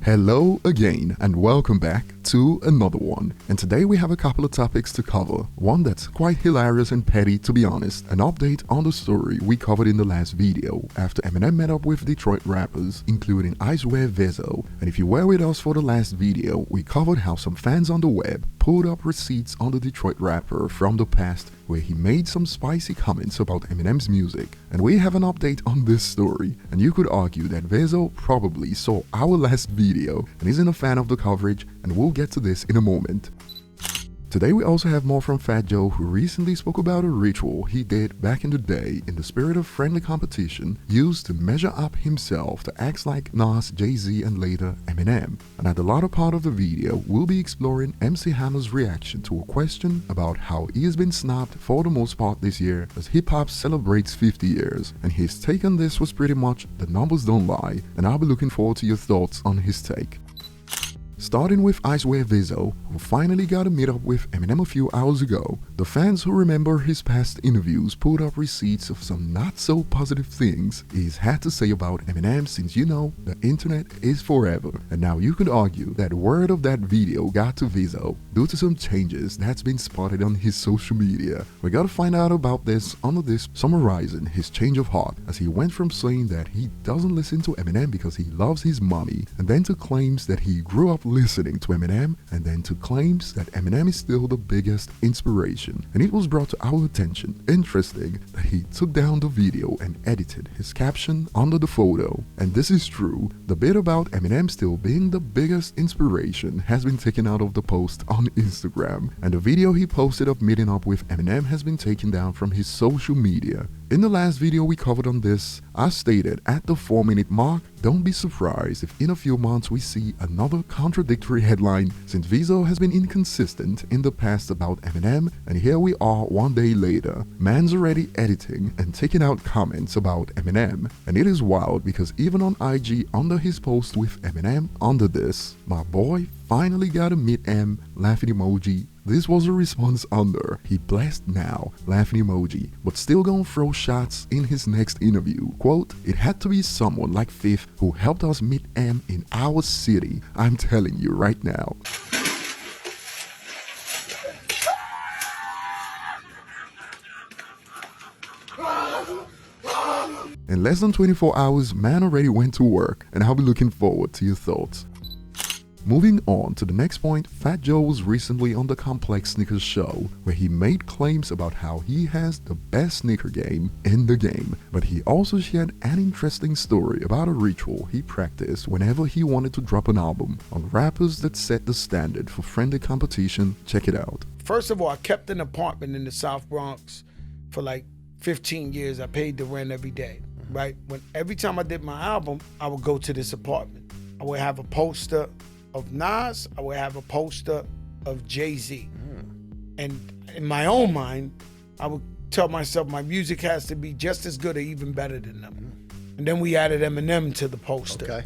Hello again and welcome back to another one. And today we have a couple of topics to cover. One that's quite hilarious and petty, to be honest, an update on the story we covered in the last video after Eminem met up with Detroit rappers including Vezzo. And if you were with us for the last video, we covered how some fans on the web pulled up receipts on the Detroit rapper from the past where he made some spicy comments about Eminem's music. And we have an update on this story, and you could argue that Vezzo probably saw our last video and isn't a fan of the coverage, and we'll get to this in a moment. Today we also have more from Fat Joe, who recently spoke about a ritual he did back in the day in the spirit of friendly competition used to measure up himself to acts like Nas, Jay-Z and later Eminem. And at the latter part of the video, we'll be exploring MC Hammer's reaction to a question about how he has been snubbed for the most part this year as hip-hop celebrates 50 years. And his take on this was pretty much the numbers don't lie, and I'll be looking forward to your thoughts on his take. Starting with Vezzo, who finally got a meet up with Eminem a few hours ago. The fans who remember his past interviews pulled up receipts of some not so positive things he's had to say about Eminem, since you know the internet is forever. And now you could argue that word of that video got to Vezzo due to some changes that's been spotted on his social media. We gotta find out about this under this summarizing his change of heart, as he went from saying that he doesn't listen to Eminem because he loves his mommy, and then to claims that he grew up listening to Eminem, and then to claims that Eminem is still the biggest inspiration. And it was brought to our attention, interesting, that he took down the video and edited his caption under the photo. And this is true, the bit about Eminem still being the biggest inspiration has been taken out of the post on Instagram, and the video he posted of meeting up with Eminem has been taken down from his social media. In the last video we covered on this, I stated at the 4-minute mark, don't be surprised if in a few months we see another contradictory headline, since Vezzo has been inconsistent in the past about Eminem, and here we are one day later. Man's already editing and taking out comments about Eminem, and it is wild because even on IG under his post with Eminem under this, my boy finally got a meet M laughing emoji. This was a response under, he blessed now, laughing emoji, but still gonna throw shots in his next interview. Quote, it had to be someone like Fifth who helped us meet M in our city, I'm telling you right now. In less than 24 hours, man already went to work, and I'll be looking forward to your thoughts. Moving on to the next point, Fat Joe was recently on the Complex Sneakers show, where he made claims about how he has the best sneaker game in the game, but he also shared an interesting story about a ritual he practiced whenever he wanted to drop an album on rappers that set the standard for friendly competition. Check it out. First of all, I kept an apartment in the South Bronx for like 15 years. I paid the rent every day, right? Every time I did my album, I would go to this apartment. I would have a poster of Nas, I would have a poster of Jay-Z. And in my own mind, I would tell myself my music has to be just as good or even better than them. And then we added Eminem to the poster. Okay.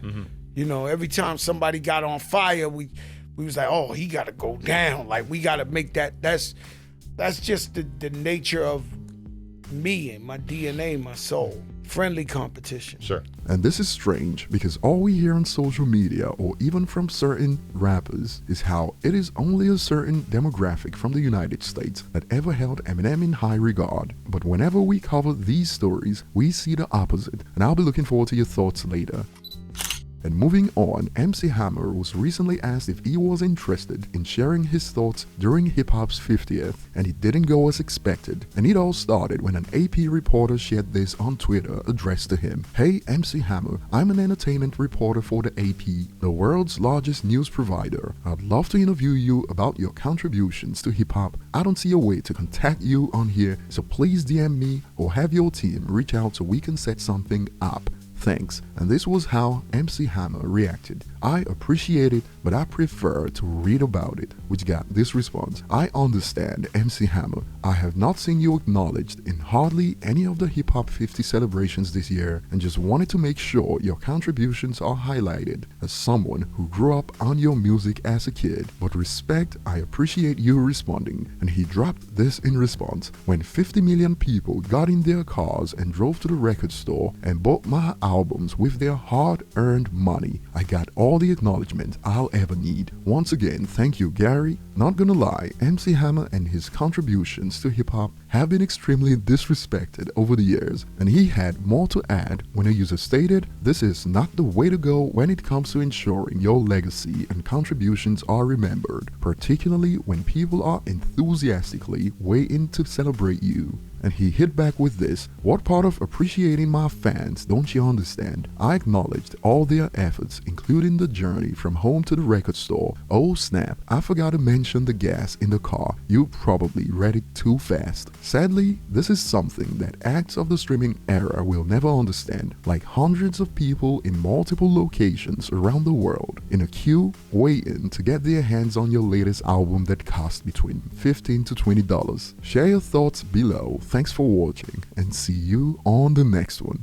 You know, every time somebody got on fire, we was like, oh, he gotta go down. Like, we gotta make that, that's just the nature of me and my DNA, my soul. Friendly competition. Sure. And this is strange because all we hear on social media or even from certain rappers is how it is only a certain demographic from the United States that ever held Eminem in high regard. But whenever we cover these stories, we see the opposite, and I'll be looking forward to your thoughts later. And moving on, MC Hammer was recently asked if he was interested in sharing his thoughts during hip-hop's 50th, and it didn't go as expected. And it all started when an AP reporter shared this on Twitter addressed to him. Hey MC Hammer, I'm an entertainment reporter for the AP, the world's largest news provider. I'd love to interview you about your contributions to hip-hop. I don't see a way to contact you on here, so please DM me or have your team reach out so we can set something up. Thanks. And this was how MC Hammer reacted. I appreciate it, but I prefer to read about it, which got this response. I understand, MC Hammer. I have not seen you acknowledged in hardly any of the hip-hop Hip-Hop 50 celebrations this year and just wanted to make sure your contributions are highlighted. As someone who grew up on your music as a kid, but respect, I appreciate you responding. And he dropped this in response: when 50 million people got in their cars and drove to the record store and bought my albums with their hard-earned money, I got all the acknowledgement I'll ever need. Once again, thank you, Gary. Not gonna lie, MC Hammer and his contributions to hip-hop have been extremely disrespected over the years, and he had more to add when a user stated, "This is not the way to go when it comes to ensuring your legacy and contributions are remembered, particularly when people are enthusiastically waiting to celebrate you." And he hit back with this: "What part of appreciating my fans don't you understand? I acknowledged all their efforts, including the journey from home to the record store. Oh snap, I forgot to mention the gas in the car. You probably read it too fast." Sadly, this is something that acts of the streaming era will never understand, like hundreds of people in multiple locations around the world in a queue waiting to get their hands on your latest album that cost between $15 to $20. Share your thoughts below. Thanks for watching and see you on the next one.